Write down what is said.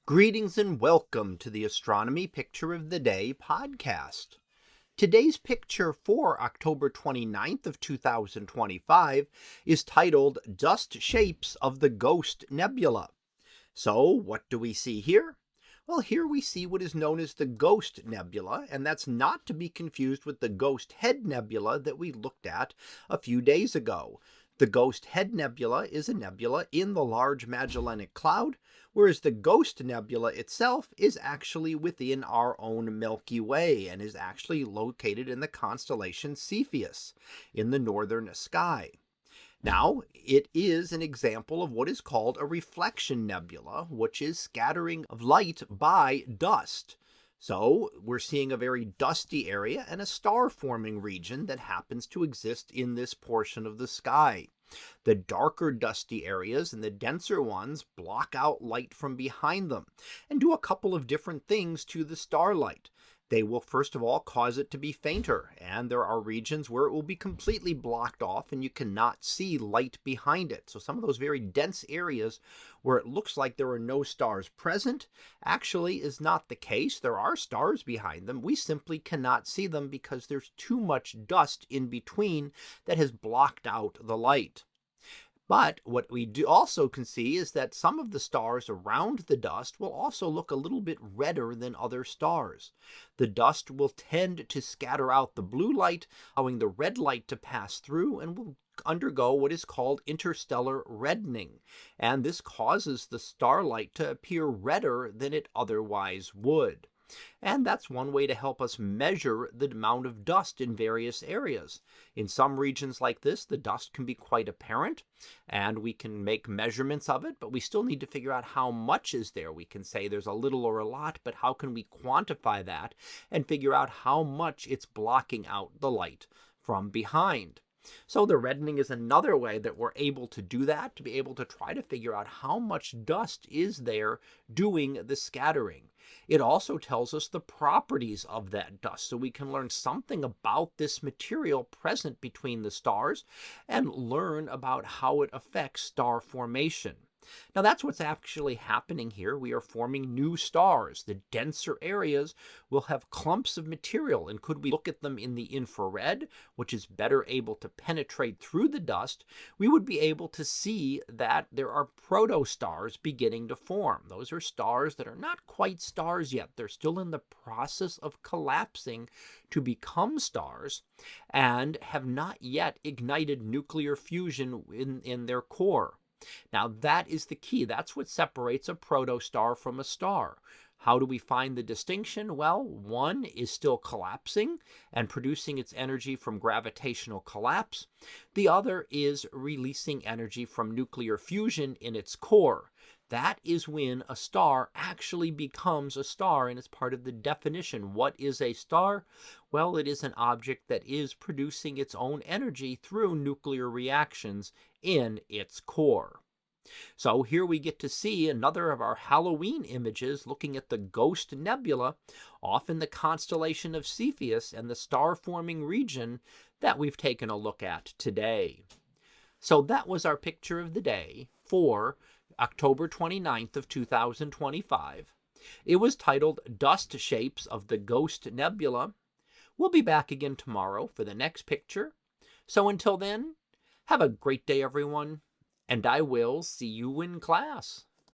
Greetings and welcome to the Astronomy Picture of the Day podcast. Today's picture for October 29th of 2025 is titled Dust Shapes of the Ghost Nebula. So what do we see here? Well, here we see what is known as the Ghost Nebula, and that's not to be confused with the Ghost Head Nebula that we looked at a few days ago. The Ghost Head Nebula is a nebula in the Large Magellanic Cloud, whereas the Ghost Nebula itself is actually within our own Milky Way and is actually located in the constellation Cepheus in the northern sky. Now, it is an example of what is called a reflection nebula, which is scattering of light by dust. So we're seeing a very dusty area and a star-forming region that happens to exist in this portion of the sky. The darker dusty areas and the denser ones block out light from behind them and do a couple of different things to the starlight. They will first of all cause it to be fainter, and there are regions where it will be completely blocked off and you cannot see light behind it. So some of those very dense areas where it looks like there are no stars present actually is not the case. There are stars behind them. We simply cannot see them because there's too much dust in between that has blocked out the light. But what we also can see is that some of the stars around the dust will also look a little bit redder than other stars. The dust will tend to scatter out the blue light, allowing the red light to pass through, and will undergo what is called interstellar reddening. And this causes the starlight to appear redder than it otherwise would. And that's one way to help us measure the amount of dust in various areas. In some regions like this, the dust can be quite apparent, and we can make measurements of it, but we still need to figure out how much is there. We can say there's a little or a lot, but how can we quantify that and figure out how much it's blocking out the light from behind? So the reddening is another way that we're able to do that, to be able to try to figure out how much dust is there doing the scattering. It also tells us the properties of that dust, so we can learn something about this material present between the stars and learn about how it affects star formation. Now that's what's actually happening here. We are forming new stars. The denser areas will have clumps of material, and could we look at them in the infrared, which is better able to penetrate through the dust, we would be able to see that there are protostars beginning to form. Those are stars that are not quite stars yet. They're still in the process of collapsing to become stars and have not yet ignited nuclear fusion in their core. Now that is the key. That's what separates a protostar from a star. How do we find the distinction? Well, one is still collapsing and producing its energy from gravitational collapse. The other is releasing energy from nuclear fusion in its core. That is when a star actually becomes a star, and it's part of the definition. What is a star? Well, it is an object that is producing its own energy through nuclear reactions in its core. So here we get to see another of our Halloween images looking at the Ghost Nebula off in the constellation of Cepheus and the star-forming region that we've taken a look at today. So that was our picture of the day for October 29th of 2025. It was titled Dust Shapes of the Ghost Nebula. We'll be back again tomorrow for the next picture. So until then, have a great day, everyone, and I will see you in class.